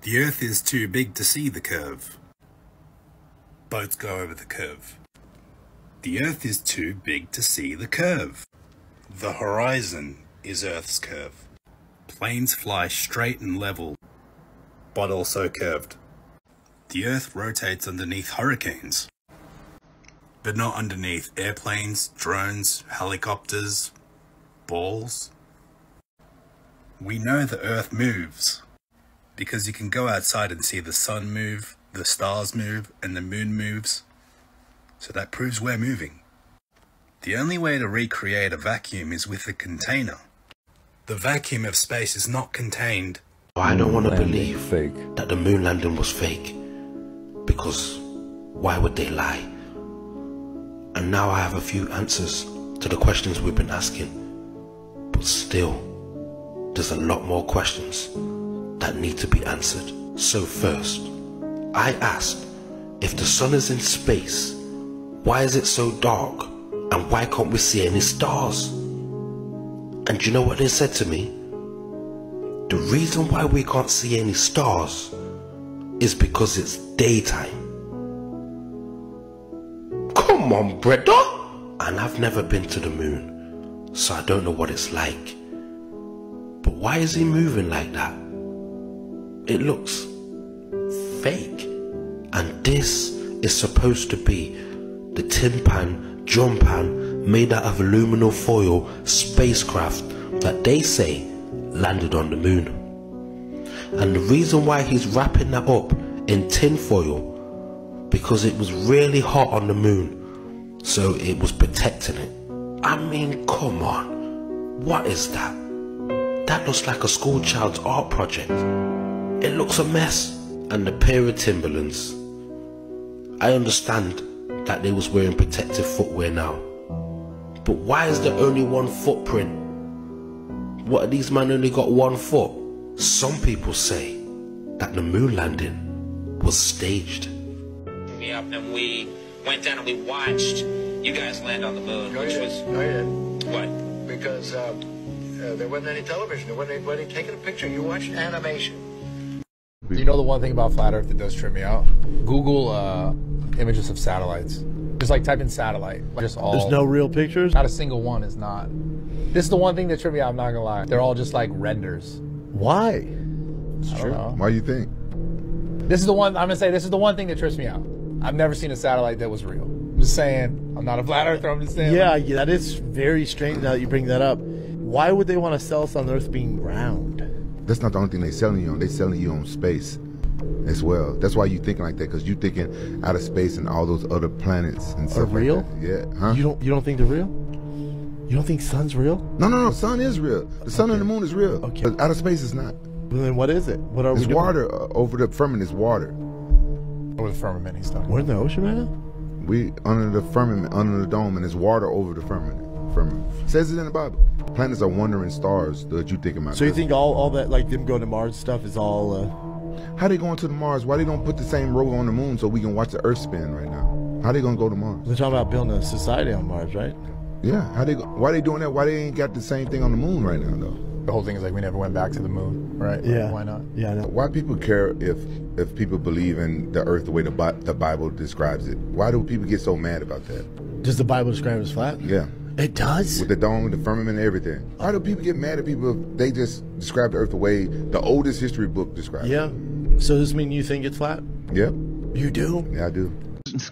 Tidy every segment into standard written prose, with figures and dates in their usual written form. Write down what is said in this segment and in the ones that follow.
The Earth is too big to see the curve. Boats go over the curve. The Earth is too big to see the curve. The horizon is Earth's curve. Planes fly straight and level, but also curved. The Earth rotates underneath hurricanes, but not underneath airplanes, drones, helicopters, balls. We know the Earth moves because you can go outside and see the sun move, the stars move, and the moon moves. So that proves we're moving. The only way to recreate a vacuum is with a container. The vacuum of space is not contained. I don't want to believe that the moon landing was fake, because why would they lie? And now I have a few answers to the questions we've been asking, but still, there's a lot more questions that need to be answered. So first, I asked, if the sun is in space, why is it so dark, and why can't we see any stars? And do you know what they said to me? The reason why we can't see any stars is because it's daytime. Come on, brother! And I've never been to the moon, so I don't know what it's like. But why is he moving like that? It looks fake. And this is supposed to be the tin pan, drum pan, made out of aluminum foil spacecraft that they say landed on the moon. And the reason why he's wrapping that up in tin foil, because it was really hot on the moon, so it was protecting it. I mean, come on, what is that? That looks like a school child's art project. It looks a mess. And the pair of Timberlands, I understand that they was wearing protective footwear now, but why is there only one footprint? What, are these men only got 1 foot? Some people say that the moon landing was staged. Yeah, and we went down and we watched you guys land on the moon, which was... No, you didn't. What? Because there wasn't any television. There wasn't anybody taking a picture. You watched animation. You know the one thing about flat Earth that does trip me out? Google images of satellites. Just like type in satellite. Just all. There's no real pictures? Not a single one is not. This is the one thing that tripped me out, I'm not gonna lie. They're all just like renders. Why? I don't know. Why do you think? This is the one, I'm gonna say this is the one thing that trips me out. I've never seen a satellite that was real. I'm just saying, I'm not a flat earther, I'm just saying. Yeah, that is very strange now that you bring that up. Why would they want to sell us on Earth being round? That's not the only thing they're selling you on. They're selling you on space as well. That's why you're thinking like that, because you're thinking out of space and all those other planets and stuff. Are real? Like that. Yeah. Huh? You don't think they're real? You don't think sun's real? No. The sun is real. The sun and the moon is real. Okay. But outer space is not. Well, then what is it? What are we doing? Water. Over the firmament is water. Over the firmament he's talking. We're in the ocean right now? We under the firmament, under the dome, and there's water over the firmament. It says it in the Bible. Planets are wandering stars that you think about. So you think all that, like them going to Mars stuff, is all... How they going to the Mars? Why they don't put the same rover on the moon so we can watch the Earth spin right now? How they gonna go to Mars? They're talking about building a society on Mars, right? Yeah. Why they doing that? Why they ain't got the same thing on the moon right now though? The whole thing is like we never went back to the moon, right? Yeah. Why not? Yeah. I know. Why people care if people believe in the Earth the way the Bible describes it? Why do people get so mad about that? Does the Bible describe it as flat? Yeah. It does? With the dome, the firmament, and everything. Why do people get mad at people if they just describe the Earth the way the oldest history book describes it? Yeah. So does this mean you think it's flat? Yep. You do? Yeah, I do.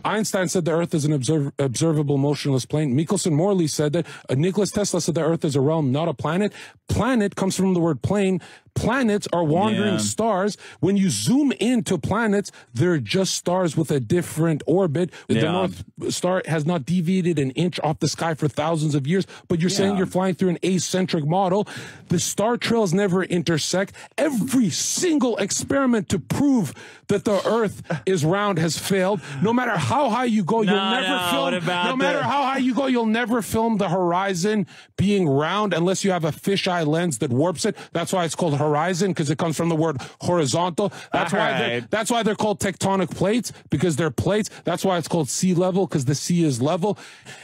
Einstein said the Earth is an observable motionless plane. Michelson Morley said that. Nikola Tesla said the Earth is a realm, not a planet. Planet comes from the word plane. Planets are wandering stars. When you zoom into planets, they're just stars with a different orbit. The North Star has not deviated an inch off the sky for thousands of years, but you're saying you're flying through an acentric model. The star trails never intersect. Every single experiment to prove that the Earth is round has failed. No matter how high you go, you'll never film. No matter how high you go, you'll never film the horizon being round unless you have a fisheye lens that warps it. That's why it's called horizon because it comes from the word horizontal. That's why they're called tectonic plates, because they're plates. That's why it's called sea level, because the sea is level.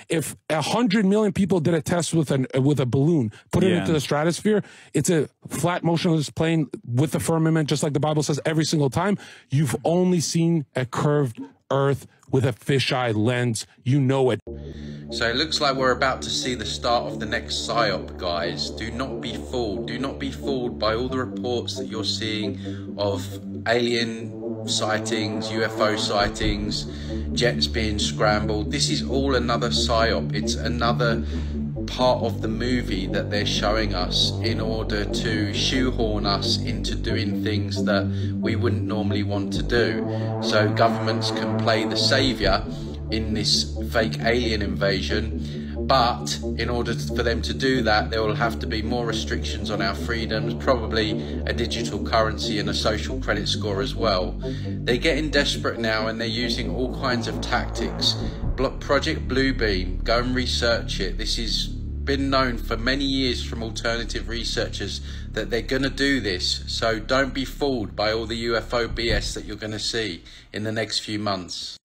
If 100 million people did a test with a balloon, put it into the stratosphere, it's a flat motionless plane with the firmament, just like the Bible says every single time. You've only seen a curved Earth with a fisheye lens. You know it. So it looks like we're about to see the start of the next psyop, guys. Do not be fooled. Do not be fooled by all the reports that you're seeing of alien sightings, UFO sightings, jets being scrambled. This is all another psyop. It's another part of the movie that they're showing us in order to shoehorn us into doing things that we wouldn't normally want to do. So governments can play the savior in this fake alien invasion, but in order for them to do that, there will have to be more restrictions on our freedoms, probably a digital currency and a social credit score as well. They're getting desperate now and they're using all kinds of tactics. Project Bluebeam, go and research it. This has been known for many years from alternative researchers that they're going to do this. So don't be fooled by all the UFO BS that you're going to see in the next few months.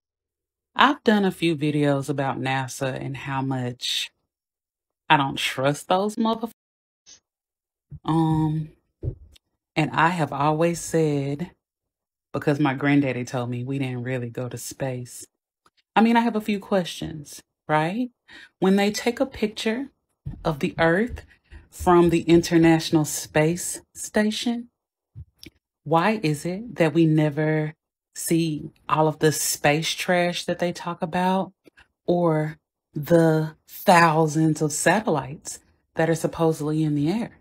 I've done a few videos about NASA and how much I don't trust those motherfuckers. And I have always said, because my granddaddy told me we didn't really go to space. I mean, I have a few questions, right? When they take a picture of the Earth from the International Space Station, why is it that we never see all of the space trash that they talk about, or the thousands of satellites that are supposedly in the air?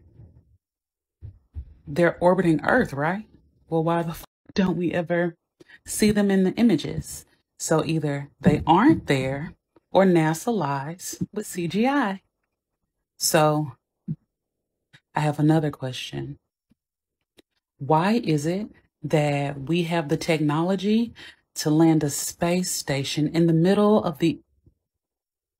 They're orbiting Earth, right? Well, why the fuck don't we ever see them in the images? So either they aren't there or NASA lies with CGI. So I have another question. Why is it that we have the technology to land a space station in the middle of the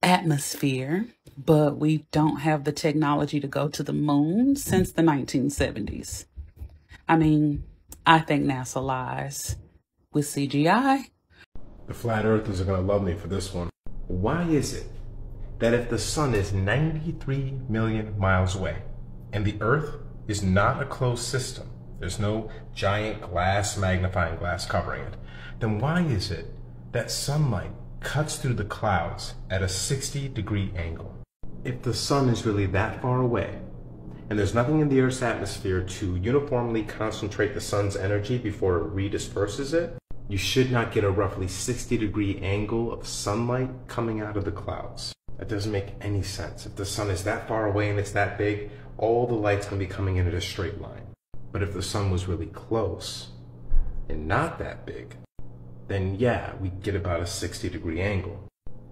atmosphere, but we don't have the technology to go to the moon since the 1970s? I mean, I think NASA lies with CGI. The flat earthers are going to love me for this one. Why is it that if the sun is 93 million miles away and the earth is not a closed system, there's no giant glass magnifying glass covering it, then why is it that sunlight cuts through the clouds at a 60-degree angle? If the sun is really that far away, and there's nothing in the Earth's atmosphere to uniformly concentrate the sun's energy before it redisperses it, you should not get a roughly 60-degree angle of sunlight coming out of the clouds. That doesn't make any sense. If the sun is that far away and it's that big, all the light's going to be coming in at a straight line. But if the sun was really close and not that big, then yeah, we'd get about a 60-degree angle.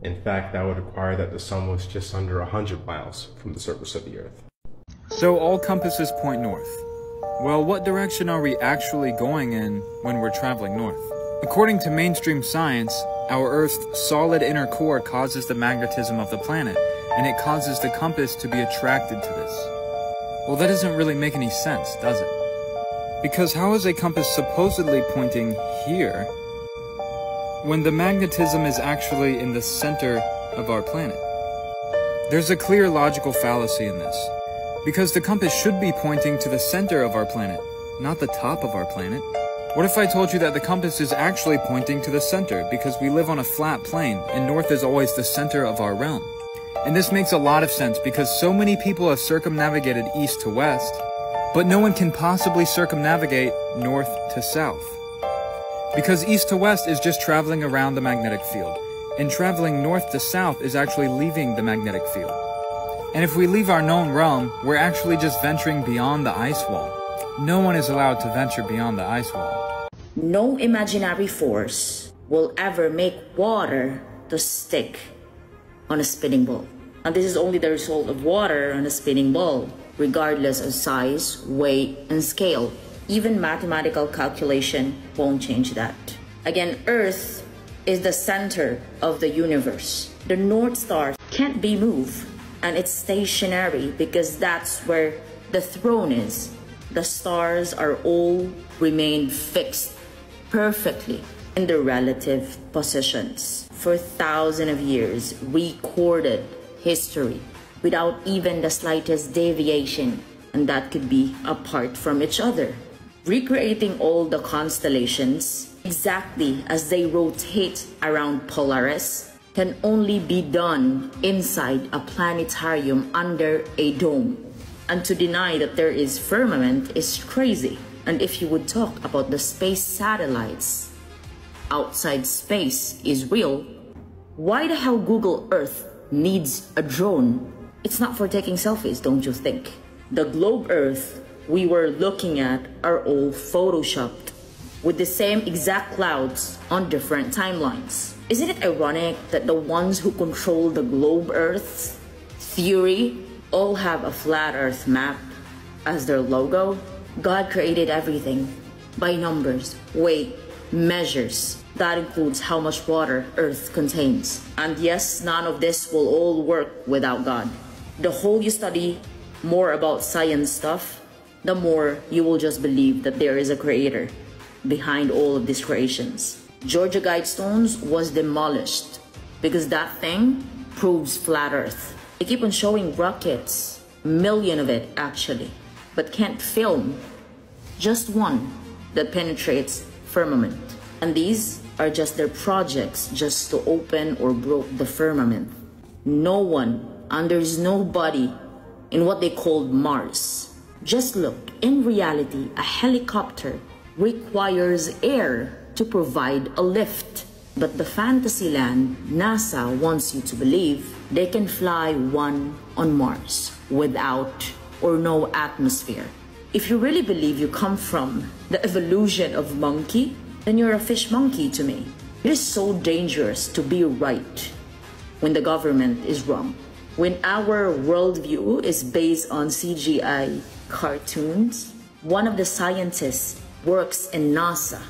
In fact, that would require that the sun was just under 100 miles from the surface of the Earth. So all compasses point north. Well, what direction are we actually going in when we're traveling north? According to mainstream science, our Earth's solid inner core causes the magnetism of the planet, and it causes the compass to be attracted to this. Well, that doesn't really make any sense, does it? Because how is a compass supposedly pointing here when the magnetism is actually in the center of our planet? There's a clear logical fallacy in this, because the compass should be pointing to the center of our planet, not the top of our planet. What if I told you that the compass is actually pointing to the center because we live on a flat plane and north is always the center of our realm? And this makes a lot of sense because so many people have circumnavigated east to west, but no one can possibly circumnavigate north to south. Because east to west is just traveling around the magnetic field, and traveling north to south is actually leaving the magnetic field. And if we leave our known realm, we're actually just venturing beyond the ice wall. No one is allowed to venture beyond the ice wall. No imaginary force will ever make water to stick on a spinning ball. And this is only the result of water on a spinning ball, regardless of size, weight, and scale. Even mathematical calculation won't change that. Again, Earth is the center of the universe. The North Star can't be moved, and it's stationary because that's where the throne is. the stars are all remained fixed perfectly in their relative positions for thousands of years, recorded history without even the slightest deviation, and that could be apart from each other. Recreating all the constellations exactly as they rotate around Polaris can only be done inside a planetarium under a dome. And to deny that there is firmament is crazy. And if you would talk about the space satellites outside space is real, why the hell Google Earth needs a drone? It's not for taking selfies, don't you think? The globe Earth we were looking at are all photoshopped with the same exact clouds on different timelines. Isn't it ironic that the ones who control the globe Earth's theory all have a flat Earth map as their logo? God created everything by numbers, weight, measures. That includes how much water Earth contains. And yes, none of this will all work without God. The whole you study more about science stuff, the more you will just believe that there is a creator behind all of these creations. Georgia Guidestones was demolished because that thing proves flat Earth. They keep on showing rockets, a million of it actually, but can't film just one that penetrates firmament. And these are just their projects just to open or broke the firmament. No one, and there's nobody in what they called Mars. Just look, in reality, a helicopter requires air to provide a lift. But the fantasy land NASA wants you to believe they can fly one on Mars without or no atmosphere. If you really believe you come from the evolution of monkey, then you're a fish monkey to me. It is so dangerous to be right when the government is wrong. When our worldview is based on CGI cartoons, one of the scientists works in NASA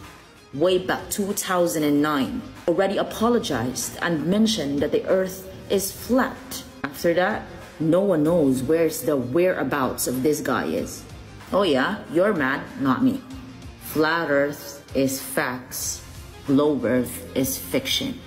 way back 2009 already apologized and mentioned that the Earth is flat. After that, no one knows where's the whereabouts of this guy is. Oh yeah, you're mad, not me. Flat Earth is facts. Globe Earth is fiction.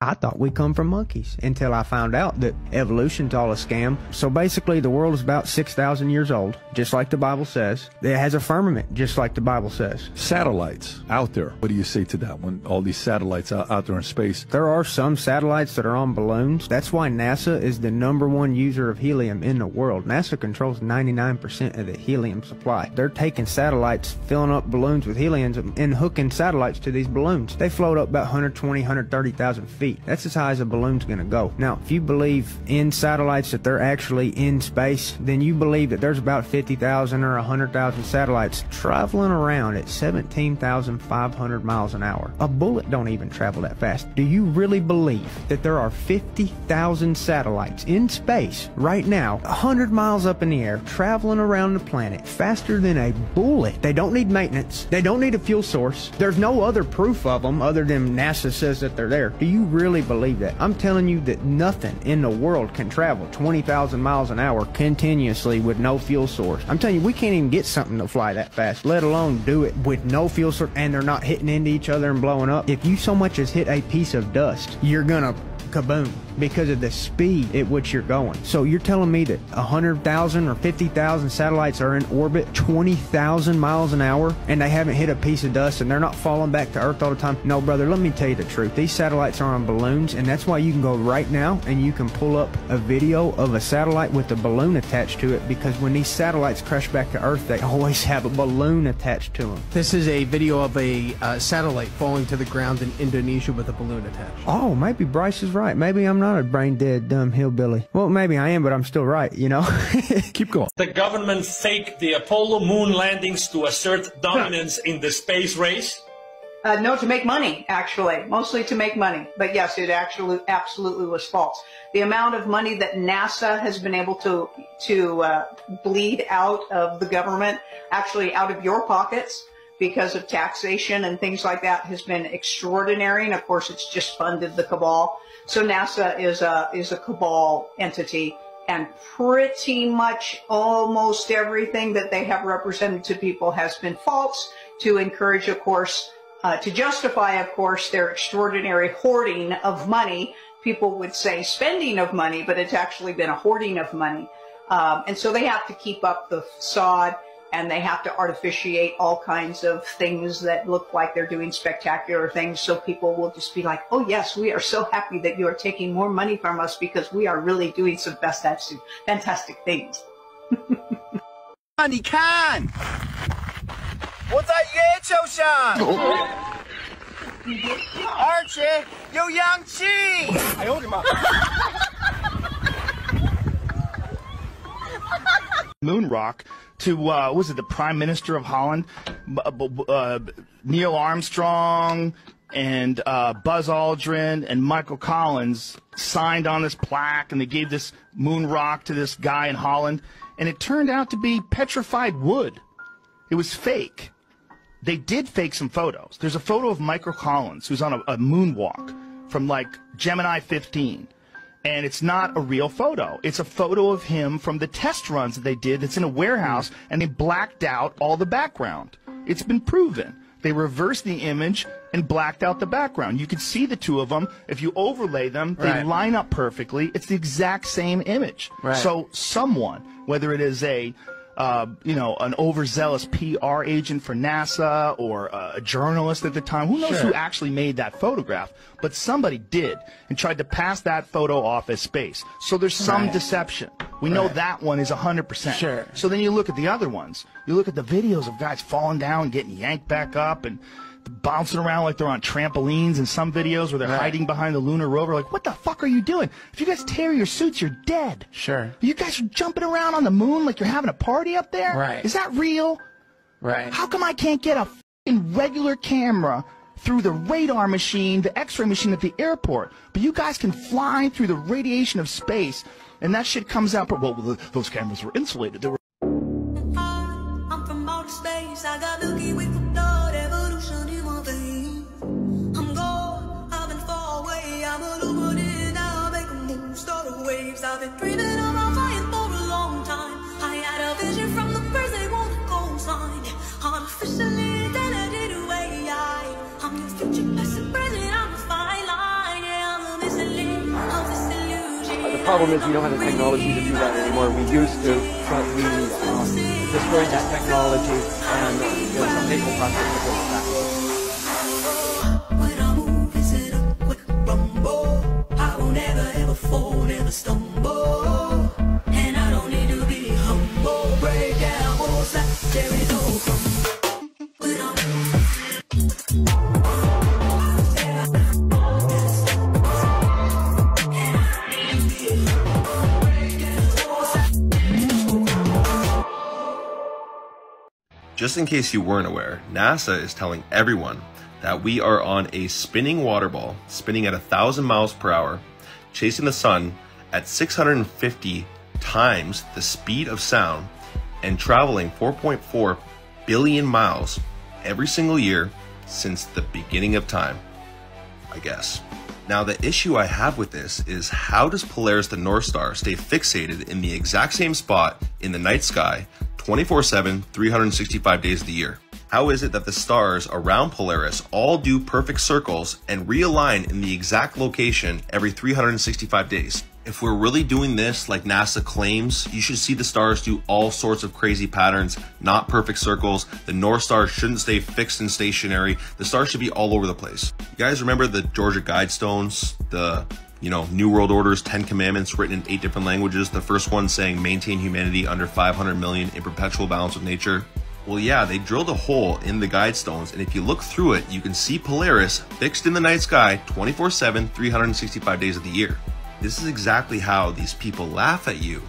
I thought we come from monkeys until I found out that evolution's all a scam. So basically the world is about 6,000 years old, just like the Bible says. It has a firmament, just like the Bible says. Satellites out there. What do you say to that when all these satellites out there in space? There are some satellites that are on balloons. That's why NASA is the #1 user of helium in the world. NASA controls 99% of the helium supply. They're taking satellites, filling up balloons with helium and hooking satellites to these balloons. They float up about 120, 130,000 feet. That's as high as a balloon's going to go. Now, if you believe in satellites that they're actually in space, then you believe that there's about 50,000 or 100,000 satellites traveling around at 17,500 miles an hour. A bullet don't even travel that fast. Do you really believe that there are 50,000 satellites in space right now, 100 miles up in the air, traveling around the planet faster than a bullet? They don't need maintenance. They don't need a fuel source. There's no other proof of them other than NASA says that they're there. Do you really believe that? I'm telling you that nothing in the world can travel 20,000 miles an hour continuously with no fuel source. I'm telling you, we can't even get something to fly that fast, let alone do it with no fuel source, and they're not hitting into each other and blowing up. If you so much as hit a piece of dust, you're gonna kaboom because of the speed at which you're going. So you're telling me that 100,000 or 50,000 satellites are in orbit 20,000 miles an hour and they haven't hit a piece of dust and they're not falling back to Earth all the time? No, brother, let me tell you the truth. These satellites are on balloons, and that's why you can go right now and you can pull up a video of a satellite with a balloon attached to it, because when these satellites crash back to Earth, they always have a balloon attached to them. This is a video of a satellite falling to the ground in Indonesia with a balloon attached. Oh, maybe Bryce is right. Maybe I'm not a brain-dead, dumb hillbilly. Well, maybe I am, but I'm still right, you know? Keep going. The government faked the Apollo moon landings to assert dominance in the space race? No, to make money, actually. Mostly to make money. But yes, it actually absolutely was false. The amount of money that NASA has been able to bleed out of the government, actually out of your pockets, because of taxation and things like that, has been extraordinary. And of course, it's just funded the cabal. So NASA is a cabal entity, and pretty much almost everything that they have represented to people has been false, to encourage, of course, to justify, of course, their extraordinary hoarding of money. People would say spending of money, but it's actually been a hoarding of money. And so they have to keep up the facade, and they have to artificiate all kinds of things that look like they're doing spectacular things, so people will just be like, oh yes, we are so happy that you are taking more money from us because we are really doing some fantastic things. 你看，我在月球上，而且有氧气。哎呦我的妈！ Moon rock to was it the Prime Minister of Holland, Neil Armstrong and Buzz Aldrin and Michael Collins signed on this plaque, and they gave this moon rock to this guy in Holland, and it turned out to be petrified wood. It was fake. They did fake some photos. There's a photo of Michael Collins who's on a moonwalk from like Gemini 15. And it's not a real photo. It's a photo of him from the test runs that they did. It's in a warehouse, and they blacked out all the background. It's been proven. They reversed the image and blacked out the background. You can see the two of them. If you overlay them, they line up perfectly. It's the exact same image. Right. So someone, whether it is a an overzealous PR agent for NASA or a journalist at the time, who knows who actually made that photograph, but somebody did and tried to pass that photo off as space. So there's some deception. We know that one is 100%. Sure. So then you look at the other ones. You look at the videos of guys falling down, getting yanked back up, and bouncing around like they're on trampolines, in some videos where they're hiding behind the lunar rover. Like, what the fuck are you doing? If you guys tear your suits, you're dead. Sure. You guys are jumping around on the moon like you're having a party up there? Right. Is that real? Right. How come I can't get a fucking regular camera through the radar machine, the x-ray machine at the airport, but you guys can fly through the radiation of space, and that shit comes out? Well, those cameras were insulated. They were. I'm from outer space. I got Milky Way for blood, evolution in my veins. I'm gone, I've been far away. I'm a luminary now, make a move, start a waves. I've been dreaming about flying for a long time. I had a vision from the birds, they want a coastline. Artificially intelligent way. I'm your future, present, present. I'm a fine line. Yeah, I'm a missing link of this illusion. The problem is we don't have the technology to do that anymore. We used to, but we destroyed that technology, and some people process it back. When I move, is it a quick rumble? I won't ever fall, never stumble. And I don't need to be humble. Break down walls like there is no crumble. When I Just in case you weren't aware, NASA is telling everyone that we are on a spinning water ball, spinning at 1,000 miles per hour, chasing the sun at 650 times the speed of sound, and traveling 4.4 billion miles every single year since the beginning of time, I guess. Now, the issue I have with this is, how does Polaris the North Star stay fixated in the exact same spot in the night sky 24/7, 365 days of the year? How is it that the stars around Polaris all do perfect circles and realign in the exact location every 365 days? If we're really doing this like NASA claims, you should see the stars do all sorts of crazy patterns, not perfect circles. The North Star shouldn't stay fixed and stationary. The stars should be all over the place. You guys remember the Georgia Guidestones, the New World Order's 10 Commandments written in 8 different languages? The first one saying maintain humanity under 500 million in perpetual balance with nature. Well, yeah, they drilled a hole in the Guidestones, and if you look through it, you can see Polaris fixed in the night sky 24/7, 365 days of the year. This is exactly how these people laugh at you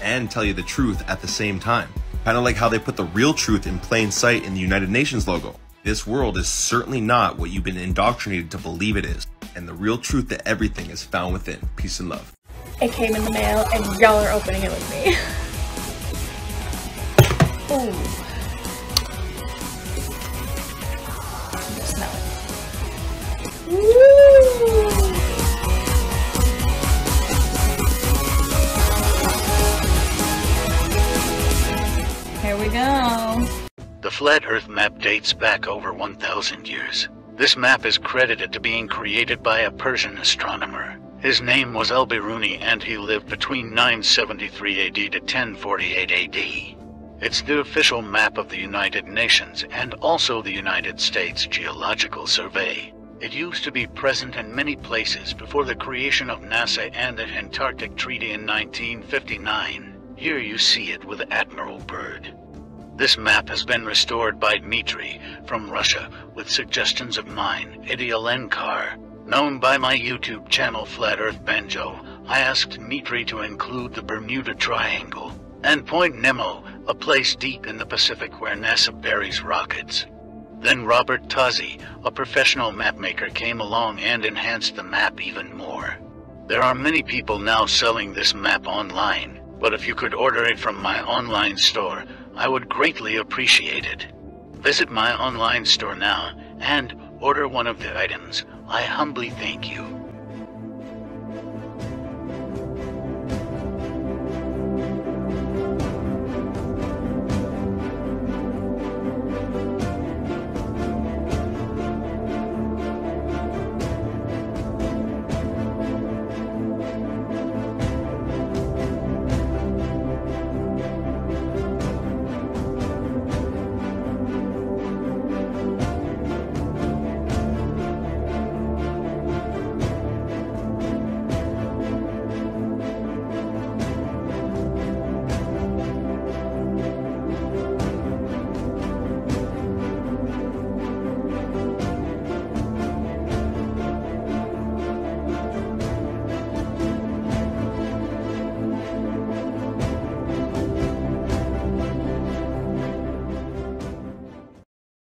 and tell you the truth at the same time. Kind of like how they put the real truth in plain sight in the United Nations logo. This world is certainly not what you've been indoctrinated to believe it is. And the real truth to everything is found within. Peace and love. It came in the mail and y'all are opening it with me. Ooh. Smell it. Woo! Flat Earth map dates back over 1,000 years. This map is credited to being created by a Persian astronomer. His name was Al-Biruni, and he lived between 973 AD to 1048 AD. It's the official map of the United Nations and also the United States Geological Survey. It used to be present in many places before the creation of NASA and the Antarctic Treaty in 1959. Here you see it with Admiral Byrd. This map has been restored by Dmitry from Russia with suggestions of mine, Eddie Alenkar. Known by my YouTube channel Flat Earth Banjo, I asked Dmitry to include the Bermuda Triangle and Point Nemo, a place deep in the Pacific where NASA buries rockets. Then Robert Tozzi, a professional mapmaker, came along and enhanced the map even more. There are many people now selling this map online, but if you could order it from my online store, I would greatly appreciate it. Visit my online store now and order one of the items. I humbly thank you.